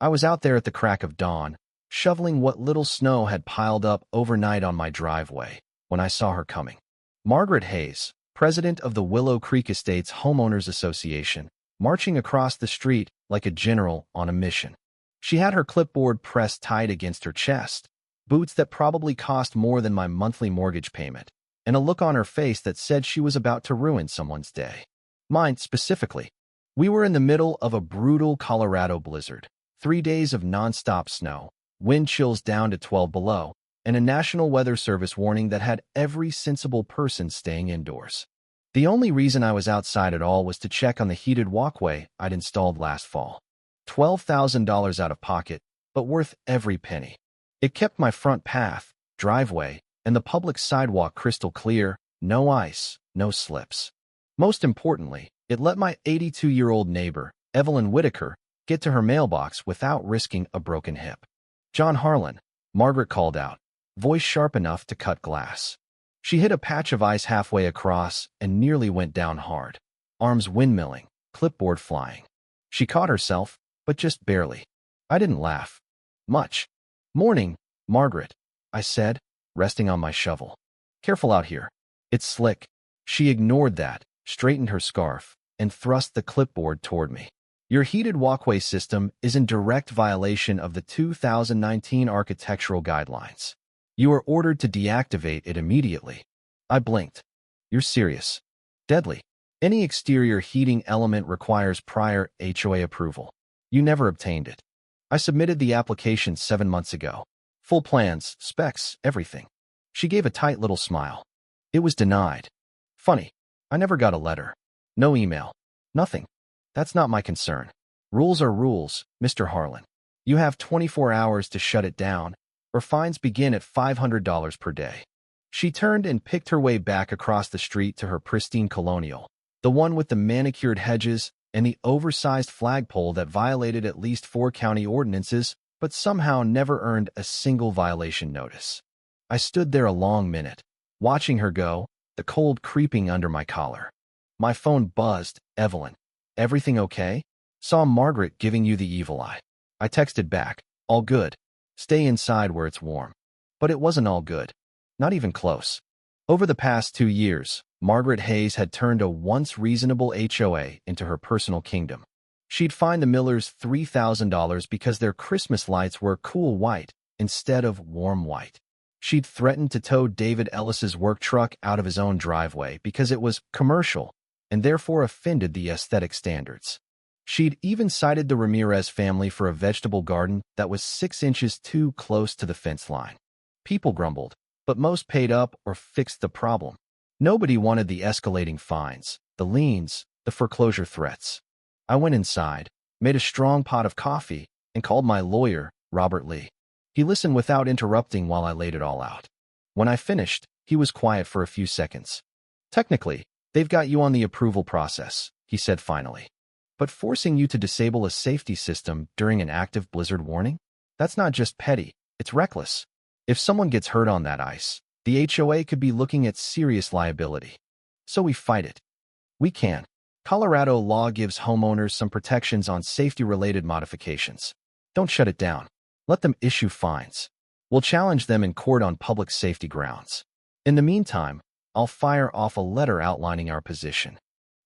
I was out there at the crack of dawn, shoveling what little snow had piled up overnight on my driveway, when I saw her coming. Margaret Hayes, president of the Willow Creek Estates Homeowners Association, marching across the street like a general on a mission. She had her clipboard pressed tight against her chest, boots that probably cost more than my monthly mortgage payment, and a look on her face that said she was about to ruin someone's day. Mine specifically. We were in the middle of a brutal Colorado blizzard, 3 days of nonstop snow, wind chills down to 12 below, and a National Weather Service warning that had every sensible person staying indoors. The only reason I was outside at all was to check on the heated walkway I'd installed last fall. $12,000 out of pocket, but worth every penny. It kept my front path, driveway, and the public sidewalk crystal clear, no ice, no slips. Most importantly, it let my 82-year-old neighbor, Evelyn Whitaker, get to her mailbox without risking a broken hip. "John Harlan," Margaret called out, voice sharp enough to cut glass. She hit a patch of ice halfway across and nearly went down hard, arms windmilling, clipboard flying. She caught herself, but just barely. I didn't laugh. Much. "Morning, Margaret," I said, resting on my shovel. "Careful out here. It's slick." She ignored that, straightened her scarf, and thrust the clipboard toward me. "Your heated walkway system is in direct violation of the 2019 architectural guidelines. You are ordered to deactivate it immediately." I blinked. "You're serious?" "Deadly. Any exterior heating element requires prior HOA approval. You never obtained it. I submitted the application 7 months ago. Full plans, specs, everything." She gave a tight little smile. "It was denied." "Funny. I never got a letter. No email. Nothing. That's not my concern. Rules are rules, Mr. Harlan. You have 24 hours to shut it down, or fines begin at $500 per day." She turned and picked her way back across the street to her pristine colonial, the one with the manicured hedges and the oversized flagpole that violated at least 4 county ordinances but somehow never earned a single violation notice. I stood there a long minute, watching her go, the cold creeping under my collar. My phone buzzed. "Evelyn, everything okay? Saw Margaret giving you the evil eye." I texted back, "All good. Stay inside where it's warm." But it wasn't all good. Not even close. Over the past 2 years, Margaret Hayes had turned a once reasonable HOA into her personal kingdom. She'd fined the Millers $3,000 because their Christmas lights were cool white instead of warm white. She'd threatened to tow David Ellis's work truck out of his own driveway because it was commercial and therefore offended the aesthetic standards. She'd even cited the Ramirez family for a vegetable garden that was 6 inches too close to the fence line. People grumbled, but most paid up or fixed the problem. Nobody wanted the escalating fines, the liens, the foreclosure threats. I went inside, made a strong pot of coffee, and called my lawyer, Robert Lee. He listened without interrupting while I laid it all out. When I finished, he was quiet for a few seconds. "Technically, they've got you on the approval process," he said finally. "But forcing you to disable a safety system during an active blizzard warning? That's not just petty, it's reckless. If someone gets hurt on that ice, the HOA could be looking at serious liability. So we fight it. We can. Colorado law gives homeowners some protections on safety-related modifications. Don't shut it down. Let them issue fines. We'll challenge them in court on public safety grounds. In the meantime, I'll fire off a letter outlining our position."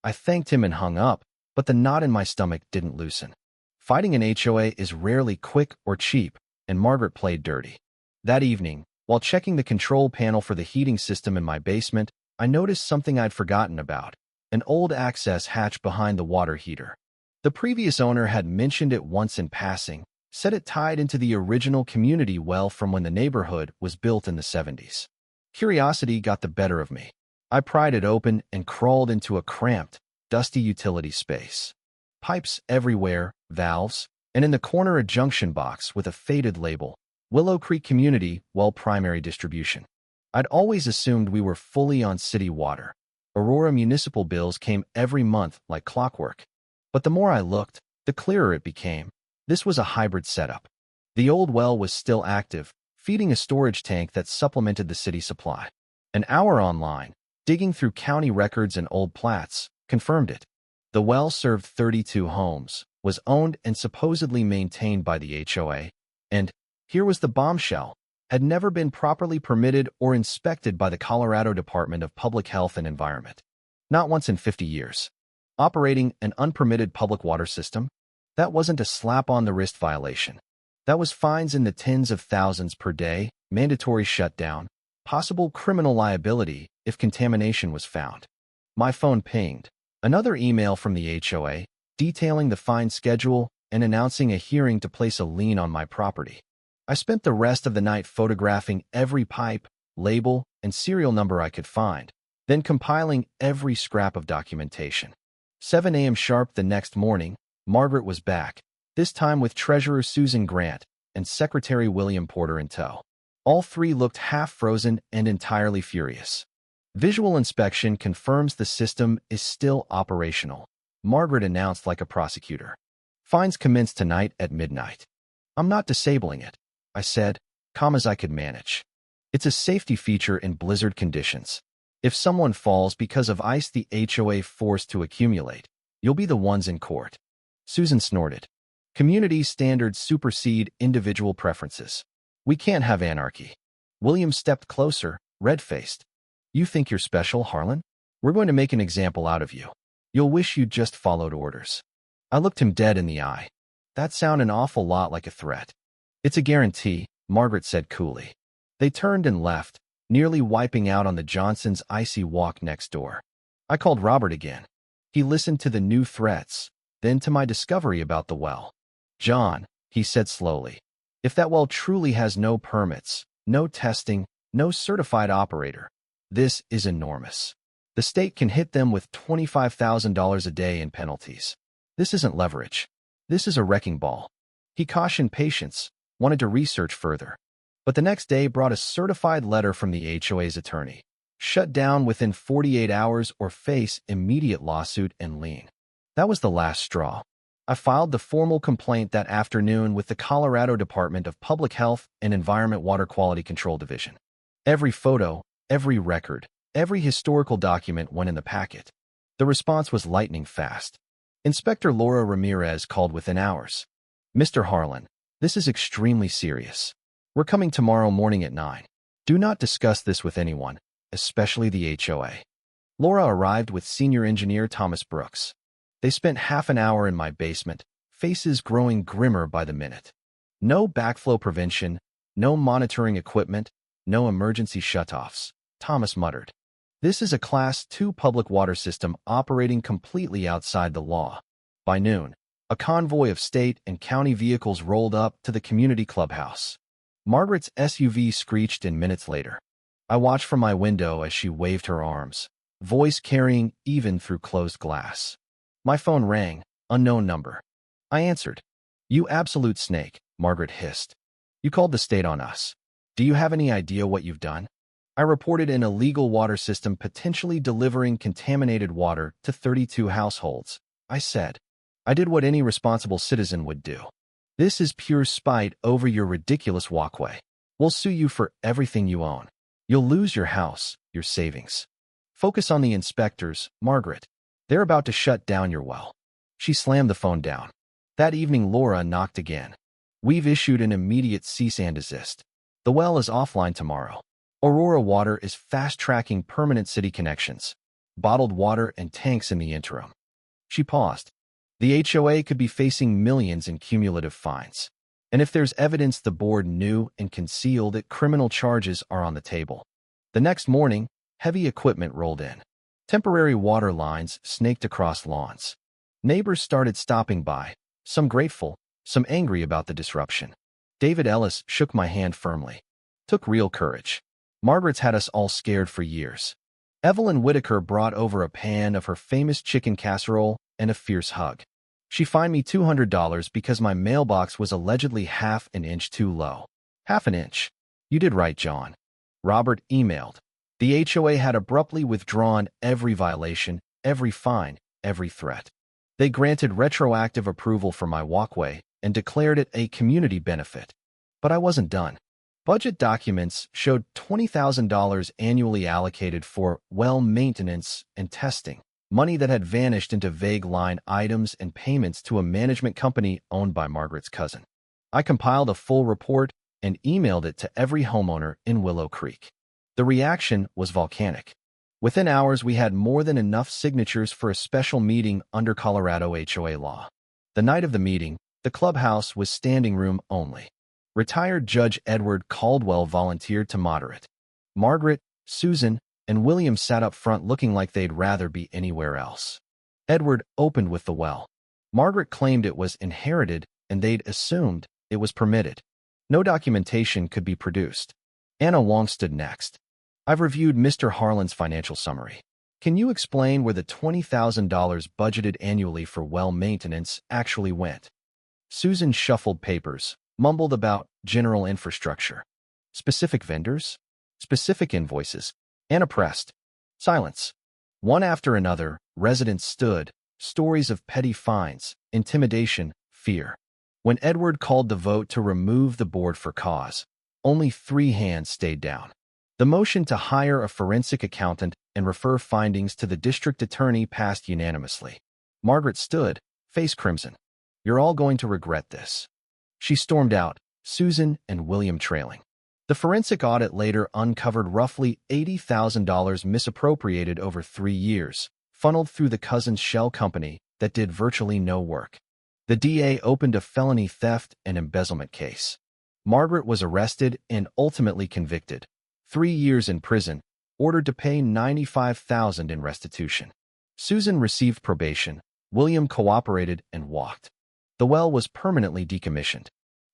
I thanked him and hung up, but the knot in my stomach didn't loosen. Fighting an HOA is rarely quick or cheap, and Margaret played dirty. That evening, while checking the control panel for the heating system in my basement, I noticed something I'd forgotten about: an old access hatch behind the water heater. The previous owner had mentioned it once in passing, said it tied into the original community well from when the neighborhood was built in the 70s. Curiosity got the better of me. I pried it open and crawled into a cramped, dusty utility space. Pipes everywhere, valves, and in the corner a junction box with a faded label, "Willow Creek Community Well Primary Distribution." I'd always assumed we were fully on city water. Aurora municipal bills came every month like clockwork. But the more I looked, the clearer it became. This was a hybrid setup. The old well was still active, feeding a storage tank that supplemented the city supply. An hour online, digging through county records and old plats, confirmed it. The well served 32 homes, was owned and supposedly maintained by the HOA, and, here was the bombshell, had never been properly permitted or inspected by the Colorado Department of Public Health and Environment. Not once in 50 years. Operating an unpermitted public water system? That wasn't a slap-on-the-wrist violation. That was fines in the tens of thousands per day, mandatory shutdown, possible criminal liability if contamination was found. My phone pinged. Another email from the HOA, detailing the fine schedule and announcing a hearing to place a lien on my property. I spent the rest of the night photographing every pipe, label, and serial number I could find, then compiling every scrap of documentation. 7 a.m. sharp the next morning, Margaret was back, this time with Treasurer Susan Grant and Secretary William Porter in tow. All three looked half-frozen and entirely furious. Visual inspection confirms the system is still operational, Margaret announced like a prosecutor. Fines commence tonight at midnight. I'm not disabling it, I said, calm as I could manage. It's a safety feature in blizzard conditions. If someone falls because of ice the HOA forced to accumulate, you'll be the ones in court. Susan snorted. Community standards supersede individual preferences. We can't have anarchy. William stepped closer, red-faced. You think you're special, Harlan? We're going to make an example out of you. You'll wish you'd just followed orders. I looked him dead in the eye. That sounded an awful lot like a threat. It's a guarantee, Margaret said coolly. They turned and left, nearly wiping out on the Johnsons' icy walk next door. I called Robert again. He listened to the new threats, then to my discovery about the well. John, he said slowly, if that well truly has no permits, no testing, no certified operator, this is enormous. The state can hit them with $25,000 a day in penalties. This isn't leverage. This is a wrecking ball. He cautioned patience, wanted to research further. But the next day brought a certified letter from the HOA's attorney. Shut down within 48 hours or face immediate lawsuit and lien. That was the last straw. I filed the formal complaint that afternoon with the Colorado Department of Public Health and Environment Water Quality Control Division. Every photo, every record, every historical document went in the packet. The response was lightning fast. Inspector Laura Ramirez called within hours. Mr. Harlan, this is extremely serious. We're coming tomorrow morning at 9. Do not discuss this with anyone, especially the HOA. Laura arrived with senior engineer Thomas Brooks. They spent half an hour in my basement, faces growing grimmer by the minute. No backflow prevention, no monitoring equipment, no emergency shutoffs, Thomas muttered. This is a Class 2 public water system operating completely outside the law. By noon, a convoy of state and county vehicles rolled up to the community clubhouse. Margaret's SUV screeched in minutes later. I watched from my window as she waved her arms, voice carrying even through closed glass. My phone rang, unknown number. I answered. You absolute snake, Margaret hissed. You called the state on us. Do you have any idea what you've done? I reported an illegal water system potentially delivering contaminated water to 32 households, I said. I did what any responsible citizen would do. This is pure spite over your ridiculous walkway. We'll sue you for everything you own. You'll lose your house, your savings. Focus on the inspectors, Margaret. They're about to shut down your well. She slammed the phone down. That evening, Laura knocked again. We've issued an immediate cease and desist. The well is offline tomorrow. Aurora Water is fast-tracking permanent city connections, bottled water and tanks in the interim. She paused. The HOA could be facing millions in cumulative fines. And if there's evidence the board knew and concealed it, criminal charges are on the table. The next morning, heavy equipment rolled in. Temporary water lines snaked across lawns. Neighbors started stopping by, some grateful, some angry about the disruption. David Ellis shook my hand firmly. Took real courage. Margaret's had us all scared for years. Evelyn Whitaker brought over a pan of her famous chicken casserole and a fierce hug. She fined me $200 because my mailbox was allegedly half an inch too low. Half an inch. You did right, John. Robert emailed. The HOA had abruptly withdrawn every violation, every fine, every threat. They granted retroactive approval for my walkway and declared it a community benefit. But I wasn't done. Budget documents showed $20,000 annually allocated for well maintenance and testing, money that had vanished into vague line items and payments to a management company owned by Margaret's cousin. I compiled a full report and emailed it to every homeowner in Willow Creek. The reaction was volcanic. Within hours, we had more than enough signatures for a special meeting under Colorado HOA law. The night of the meeting, the clubhouse was standing room only. Retired Judge Edward Caldwell volunteered to moderate. Margaret, Susan, and William sat up front looking like they'd rather be anywhere else. Edward opened with the well. Margaret claimed it was inherited and they'd assumed it was permitted. No documentation could be produced. Anna Wong stood next. I've reviewed Mr. Harlan's financial summary. Can you explain where the $20,000 budgeted annually for well maintenance actually went? Susan shuffled papers, mumbled about general infrastructure. Specific vendors? Specific invoices? Anna pressed. Silence. One after another, residents stood, stories of petty fines, intimidation, fear. When Edward called the vote to remove the board for cause, only 3 hands stayed down. The motion to hire a forensic accountant and refer findings to the district attorney passed unanimously. Margaret stood, face crimson. You're all going to regret this. She stormed out, Susan and William trailing. The forensic audit later uncovered roughly $80,000 misappropriated over 3 years, funneled through the cousin's shell company that did virtually no work. The DA opened a felony theft and embezzlement case. Margaret was arrested and ultimately convicted. 3 years in prison, ordered to pay $95,000 in restitution. Susan received probation. William cooperated and walked. The well was permanently decommissioned.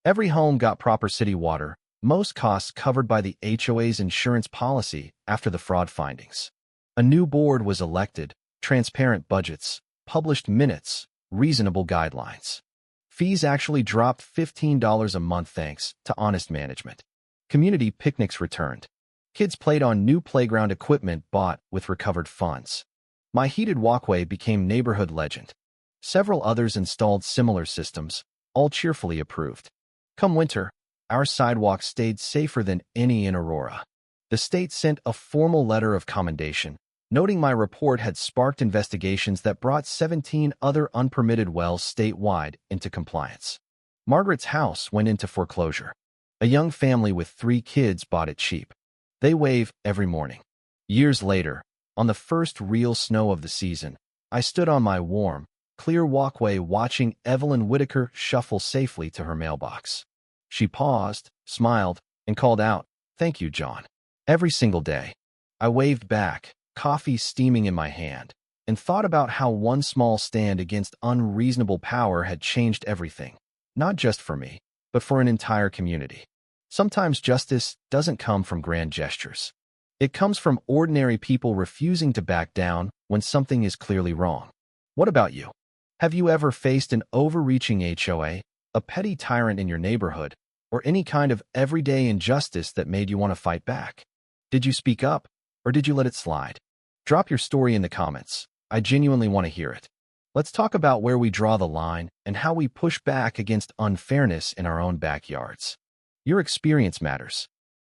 Every home got proper city water, most costs covered by the HOA's insurance policy after the fraud findings. A new board was elected, transparent budgets, published minutes, reasonable guidelines. Fees actually dropped $15 a month thanks to honest management. Community picnics returned. Kids played on new playground equipment bought with recovered funds. My heated walkway became neighborhood legend. Several others installed similar systems, all cheerfully approved. Come winter, our sidewalks stayed safer than any in Aurora. The state sent a formal letter of commendation, noting my report had sparked investigations that brought 17 other unpermitted wells statewide into compliance. Margaret's house went into foreclosure. A young family with 3 kids bought it cheap. They wave every morning. Years later, on the first real snow of the season, I stood on my warm, clear walkway watching Evelyn Whitaker shuffle safely to her mailbox. She paused, smiled, and called out, "Thank you, John." Every single day, I waved back, coffee steaming in my hand, and thought about how one small stand against unreasonable power had changed everything, not just for me, but for an entire community. Sometimes justice doesn't come from grand gestures. It comes from ordinary people refusing to back down when something is clearly wrong. What about you? Have you ever faced an overreaching HOA, a petty tyrant in your neighborhood, or any kind of everyday injustice that made you want to fight back? Did you speak up, or did you let it slide? Drop your story in the comments. I genuinely want to hear it. Let's talk about where we draw the line and how we push back against unfairness in our own backyards. Your experience matters.